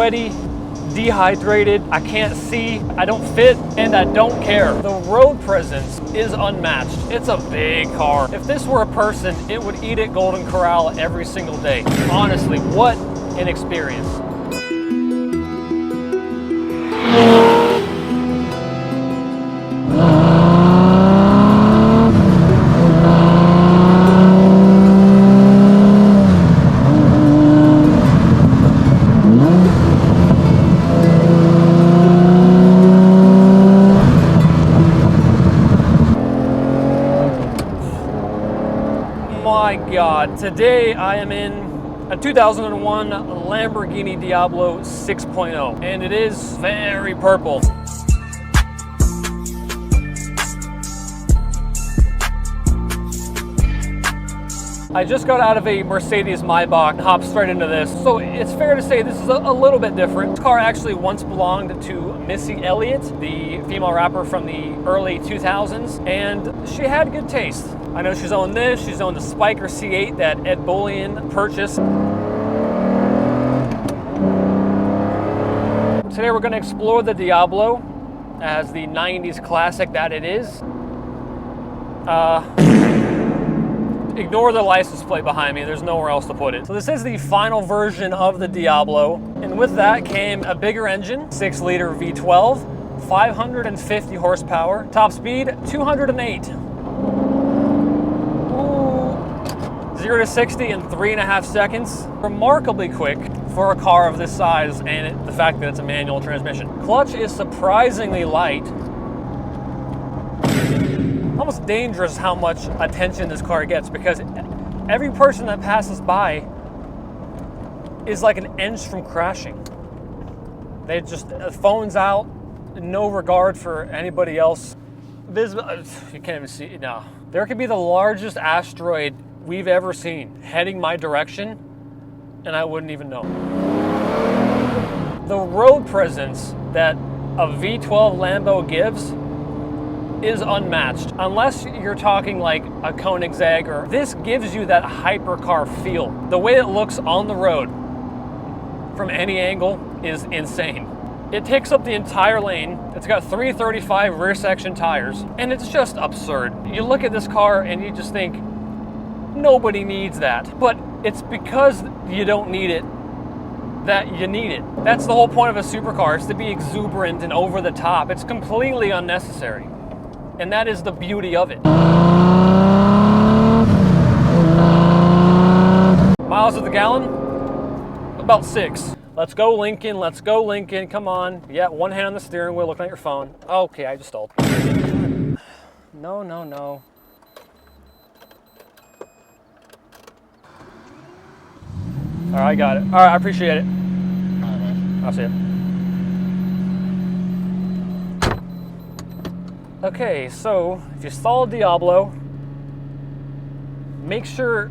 sweaty, dehydrated, I can't see, I don't fit, and I don't care. The road presence is unmatched. It's a big car. If this were a person, it would eat at Golden Corral every single day. Honestly, what an experience. My God, today I am in a 2001 Lamborghini Diablo 6.0, and it is very purple. I just got out of a Mercedes Maybach and hopped straight into this, so it's fair to say this is a little bit different. This car actually once belonged to Missy Elliott, the female rapper from the early 2000s, and she had good taste. I know she's owned this, she's owned the Spiker C8 that Ed Bullion purchased. Today we're going to explore the Diablo as the 90s classic that it is. Ignore the license plate behind me, there's nowhere else to put it. So this is the final version of the Diablo, and with that came a bigger engine, 6-liter V12, 550 horsepower, top speed 208. 0 to 60 in 3.5 seconds. Remarkably quick for a car of this size and the fact that it's a manual transmission. Clutch is surprisingly light. Almost dangerous how much attention this car gets because every person that passes by is like an inch from crashing. They just, phones out, no regard for anybody else. Visible, you can't even see it now. There could be the largest asteroid we've ever seen heading my direction and I wouldn't even know. The road presence that a V12 Lambo gives is unmatched. Unless you're talking like a Koenigsegg, or this gives you that hypercar feel. The way it looks on the road from any angle is insane. It takes up the entire lane. It's got 335 rear section tires, and it's just absurd. You look at this car and you just think, nobody needs that. But it's because you don't need it that you need it. That's the whole point of a supercar, is to be exuberant and over the top. It's completely unnecessary. And that is the beauty of it. Miles to the gallon? About 6. Let's go Lincoln, let's go Lincoln, come on. Yeah, one hand on the steering wheel, looking at your phone. Okay, I just stalled. No, no, no. All right, I got it. All right, I appreciate it. I'll see you. Okay, so if you stall a Diablo, make sure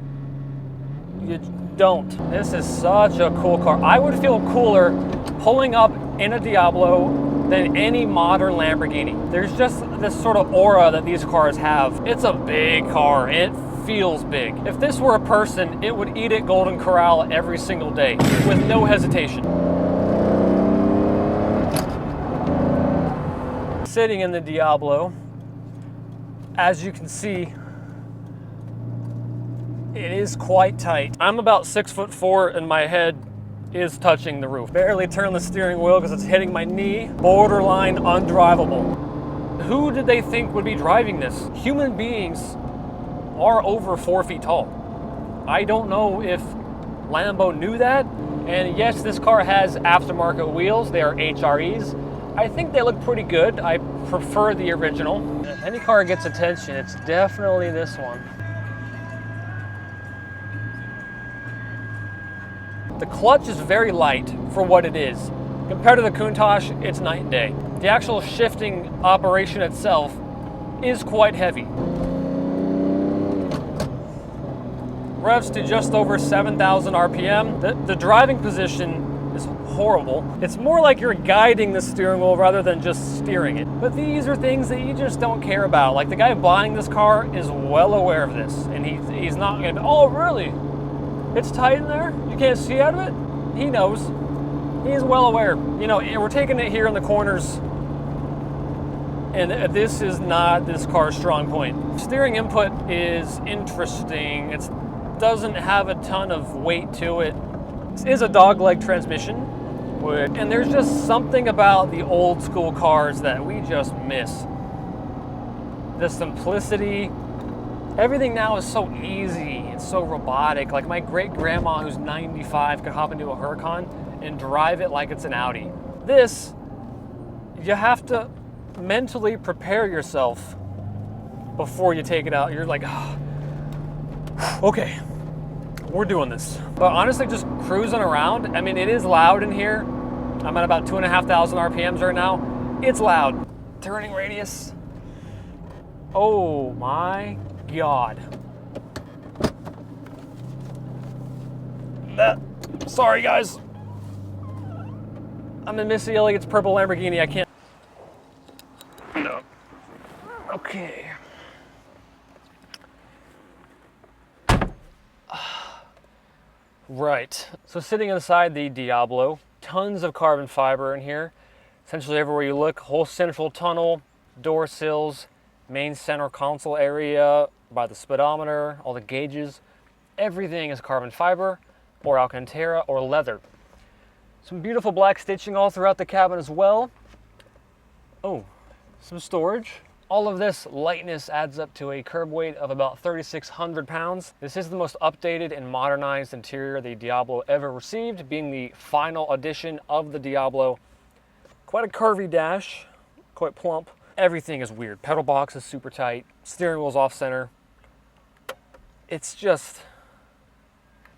you don't. This is such a cool car. I would feel cooler pulling up in a Diablo than any modern Lamborghini. There's just this sort of aura that these cars have. It's a big car. It feels big. If this were a person, it would eat at Golden Corral every single day with no hesitation. Sitting in the Diablo, as you can see, it is quite tight. I'm about 6'4" and my head is touching the roof. Barely turn the steering wheel because it's hitting my knee. Borderline undrivable. Who did they think would be driving this? Human beings are over 4 feet tall. I don't know if Lambo knew that. And yes, this car has aftermarket wheels. They are HREs. I think they look pretty good. I prefer the original. If any car gets attention, it's definitely this one. The clutch is very light for what it is. Compared to the Countach, it's night and day. The actual shifting operation itself is quite heavy. Revs to just over 7,000 RPM. The driving position is horrible. It's more like you're guiding the steering wheel rather than just steering it. But these are things that you just don't care about. Like the guy buying this car is well aware of this, and he's not gonna be, oh really? It's tight in there? You can't see out of it? He knows. He's well aware. You know, we're taking it here in the corners, and this is not this car's strong point. Steering input is interesting. It doesn't have a ton of weight to it. This is a dogleg transmission, and there's just something about the old school cars that we just miss. The simplicity. Everything now is so easy. It's so robotic. Like my great grandma, who's 95, could hop into a Huracan and drive it like it's an Audi. This, you have to mentally prepare yourself before you take it out. You're like, oh, okay, we're doing this. But honestly, just cruising around, I mean, it is loud in here. I'm at about 2,500 RPMs right now. It's loud. Turning radius. Oh my God. Sorry guys. I'm in Missy Elliott's purple Lamborghini. I can't. No. Okay. Right. So sitting inside the Diablo, tons of carbon fiber in here. Essentially everywhere you look, whole central tunnel, door sills, main center console area by the speedometer, all the gauges. Everything is carbon fiber or Alcantara or leather. Some beautiful black stitching all throughout the cabin as well. Oh, some storage. All of this lightness adds up to a curb weight of about 3,600 pounds. This is the most updated and modernized interior the Diablo ever received, being the final edition of the Diablo. Quite a curvy dash, quite plump. Everything is weird. Pedal box is super tight. Steering wheel's off center. It's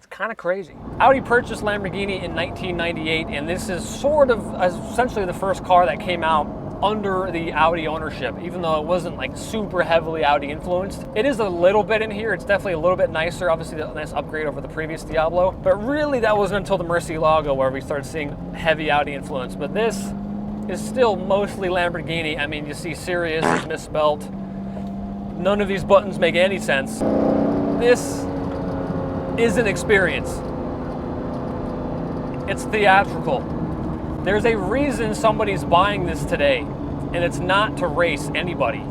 kind of crazy. Audi purchased Lamborghini in 1998, and this is sort of essentially the first car that came out under the Audi ownership, even though it wasn't like super heavily Audi influenced. It is a little bit in here. It's definitely a little bit nicer, obviously a nice upgrade over the previous Diablo, but really that wasn't until the Murcielago where we started seeing heavy Audi influence. But this is still mostly Lamborghini. I mean, you see Sirius is misspelt. None of these buttons make any sense. This is an experience. It's theatrical. There's a reason somebody's buying this today, and it's not to race anybody.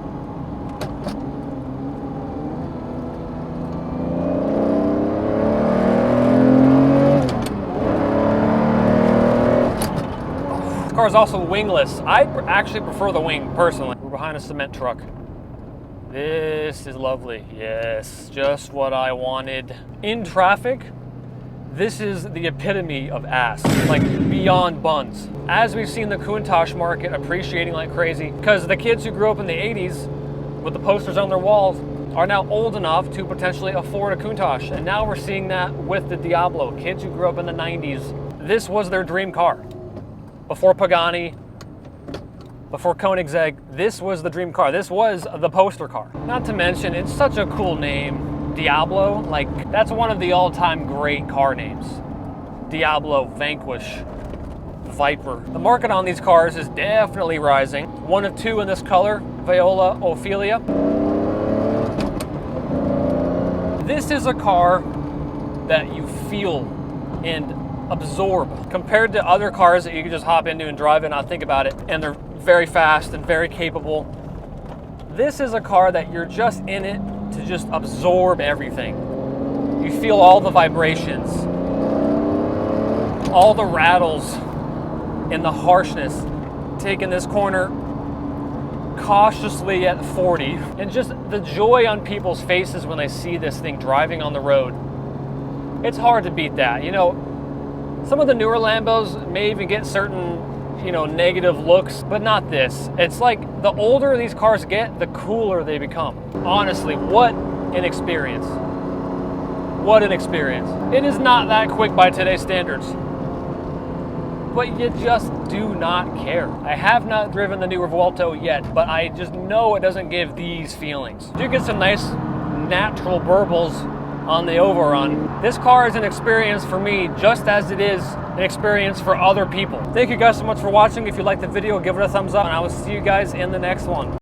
This car is also wingless. I actually prefer the wing, personally. We're behind a cement truck. This is lovely. Yes, just what I wanted. In traffic, this is the epitome of ass, like beyond buns. As we've seen the Countach market appreciating like crazy, because the kids who grew up in the 80s with the posters on their walls are now old enough to potentially afford a Countach. And now we're seeing that with the Diablo. Kids who grew up in the 90s, this was their dream car. Before Pagani, before Koenigsegg, this was the dream car. This was the poster car. Not to mention, it's such a cool name. Diablo, like that's one of the all-time great car names. Diablo, Vanquish, Viper. The market on these cars is definitely rising. One of two in this color, Viola Ophelia. This is a car that you feel and absorb compared to other cars that you can just hop into and drive and not think about it, and they're very fast and very capable. This is a car that you're just in it to just absorb everything. You feel all the vibrations, all the rattles and the harshness. Taking this corner cautiously at 40, and just the joy on people's faces when they see this thing driving on the road. It's hard to beat that. You know, some of the newer Lambos may even get certain, you know, negative looks, but not this. It's like the older these cars get, the cooler they become. Honestly, what an experience. What an experience. It is not that quick by today's standards, but you just do not care. I have not driven the newer Vuelto yet, but I just know it doesn't give these feelings. You get some nice natural burbles on the overrun. This car is an experience for me just as it is an experience for other people. Thank you guys so much for watching. If you liked the video, give it a thumbs up, and I will see you guys in the next one.